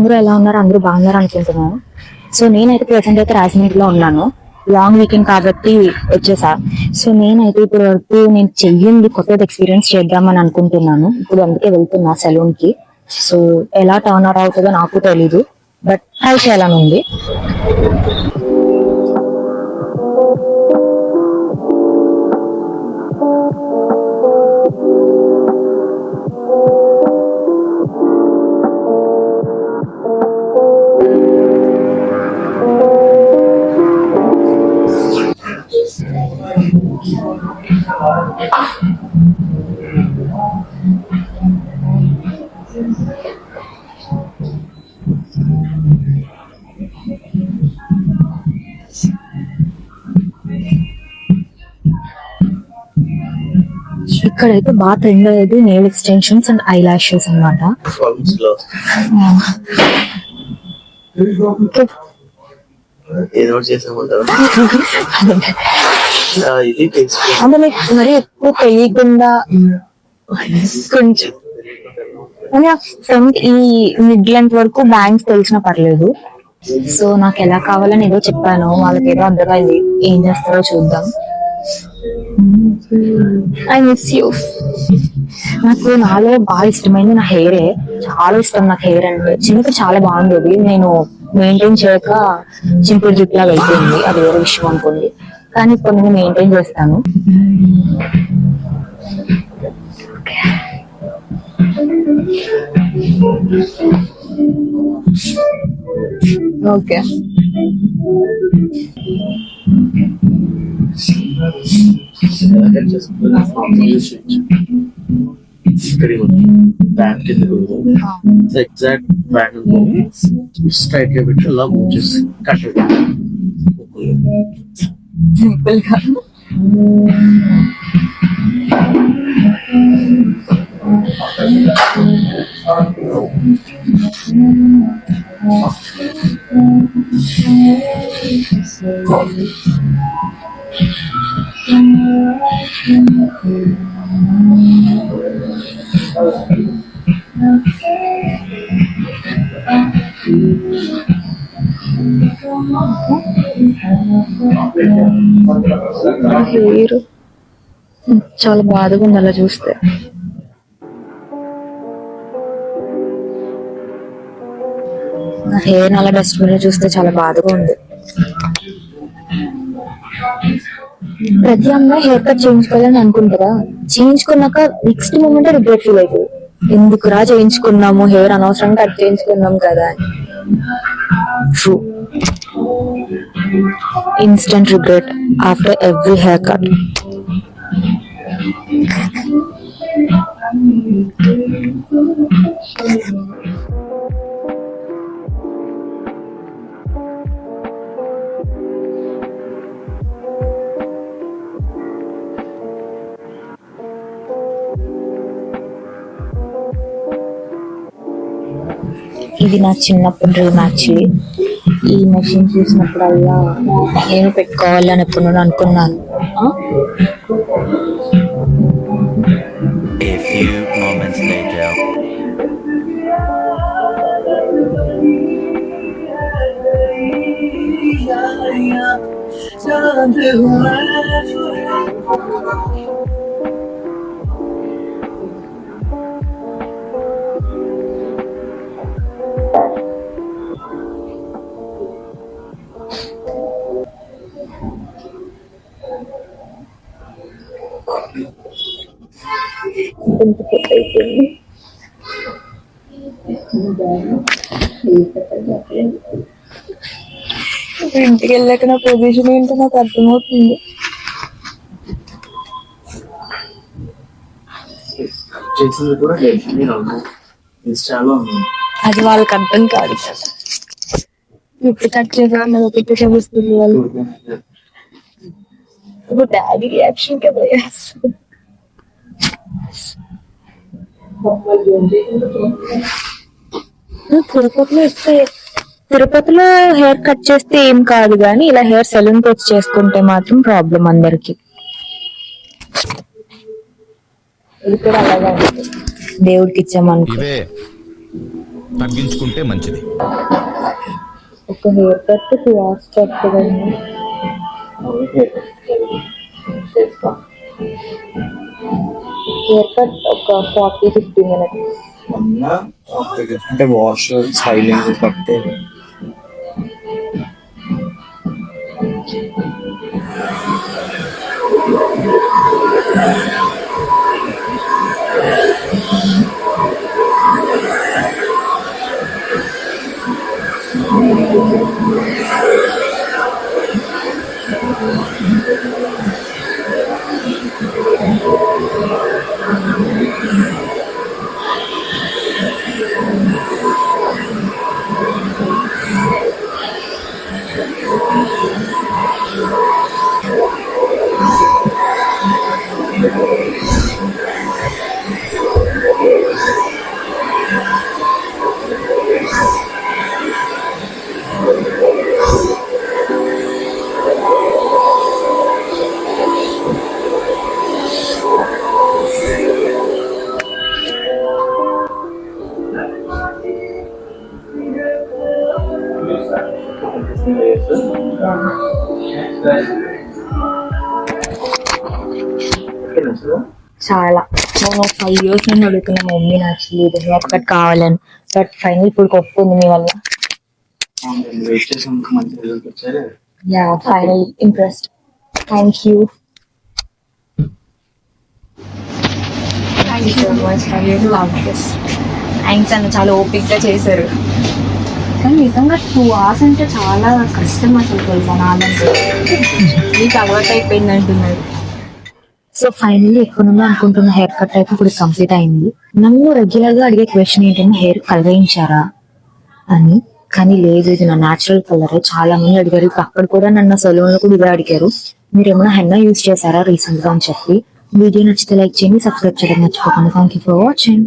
అందరూ ఎలా ఉన్నారు? అందరూ బాగున్నారు అనుకుంటున్నాను. సో నేనైతే ప్రెసెంట్ అయితే రాజమండ్రిలో ఉన్నాను. లాంగ్ వీకెండ్ కాబట్టి వచ్చేసా. సో నేనైతే ఇప్పుడు వరకు నేను చెయ్యింది కొత్తది ఎక్స్పీరియన్స్ చేద్దామని అనుకుంటున్నాను. ఇప్పుడు అందుకే వెళ్తున్నా సెలూన్ కి. సో ఎలా టర్న్ అవుట్ అవుతుందో నాకు తెలీదు, బట్ ట్రై చేయాలని ఉంది. ఇక్కడైతే బాగా ట్రెండ్ అయ్యేది nail extensions and I lashes అనమాట. అంటే మరి ఎక్కువ తెలియకుండా కొంచెం ఈ మిడ్ లెంత్ వరకు బ్యాంగ్స్ తెలిసినా పర్లేదు. సో నాకు ఎలా కావాలని ఏదో చెప్పాను, వాళ్ళకి ఏదో అర్థమైంది. ఏం చేస్తారో చూద్దాం. I miss you. నాకు నాలో బాగా ఇష్టమైంది నా హెయిరే. చాలా ఇష్టం నాకు హెయిర్ అంటే. చిన్నప్పుడు చాలా బాగుండేది, నేను మెయింటైన్ చేయక చింపుల్ జుట్టులా వెళ్ళిపోయింది. అది వేరే విషయం అనుకోండి, కానీ ఇప్పుడు నేను మెయింటైన్ చేస్తాను. ఓకే, ఎగ్జాక్ట్ స్ట్రైట్ గా పెట్టి అలా జస్ట్ కట్ సింపుల్ గా. హెయిర్ చాలా బాధగా ఉంది అలా చూస్తే. నా హెయిర్ అలా డస్ట్బిన్ లో చూస్తే చాలా బాధగా ఉంది. ప్రతి అమ్మాయి హెయిర్ కట్ చేయించుకోవాలని అనుకుంటారా, చేయించుకున్నాక నెక్స్ట్ మూమెంట్ రిగ్రెట్ ఫీల్ అవుతుంది. ఎందుకురా చేయించుకున్నాము, హెయిర్ అనవసరంగా కట్ చేయించుకున్నాం కదా అని. True. Instant regret after every haircut. ఇది నా చిన్నప్పుడు డ్రీమ్ యాక్చువల్లీ. ఈ మెషిన్ చూసినప్పుడల్లా నేను పెట్టుకోవాలని ఎప్పుడు నేను అనుకున్నాను. ఇంటికి వెళ్ళాక నా పొజిషన్ ఏంటో నాకు అర్థమవుతుంది. అది వాళ్ళకి అర్థం కాదు కదా. ఇప్పుడు కట్ చేసాను ఒకటి చూపిస్తుంది వాళ్ళు. ఇప్పుడు డాడీ రియాక్షన్ కదా. తిరుపతిలో హెయిర్ కట్ చేస్తే ఏం కాదు, కానీ ఇలా హెయిర్ సెలూన్ కి వచ్చి చేసుకుంటే మాత్రం ప్రాబ్లం అందరికి. ఇది కూడా అలాగే దేవుడికి ఇచ్చామనుకో. తగ్గించుకుంటే మంచిది. ఒక హెయిర్ కట్ 2 hours పడుతుందండి. హెయిర్ కట్ ఒక 40-50 minutes. అంటే వాష్ స్టైలింగ్ కట్టే చాలా నేను 5 years నుండి అడుగుతున్నా మా మమ్మీ నచ్చలేదు హెయిర్ కట్ కావాలని. బట్ ఫైనల్ ఇప్పుడు ఒప్పుకుంది మీ వల్ల. వెయిట్ చేసినందుకు మంచి రిజల్ట్ వచ్చాయి. Yeah final impressed. Thank you so much. I really love this. Thanks అన్న, చాలా ఓపిక్గా చేశారు. కానీ నిజంగా 2 hours అంటే చాలా కష్టం అసలు తెలుసా నాలంటే. మీకు అలవాటు అయిపోయింది అంటున్నారు. సో ఫైనల్లీ ఎక్కడుందో అనుకుంటున్న హెయిర్ కట్ అయితే ఇప్పుడు కంప్లీట్ అయింది. నన్ను రెగ్యులర్ గా అడిగే క్వశ్చన్ ఏంటంటే హెయిర్ కలర్ వేయించారా అని. కానీ లేదు, ఇది నా న్యాచురల్ కలర్. చాలా మంది అడిగారు, అక్కడ కూడా నన్ను సెలూన్ లో కూడా ఇదే అడిగారు, మీరు ఏమైనా హెన్నా యూజ్ చేశారా రీసెంట్ గా అని చెప్పి. వీడియో నచ్చితే లైక్ చేయండి, సబ్స్క్రైబ్ చేయడం మర్చిపోకండి. Thank you for watching.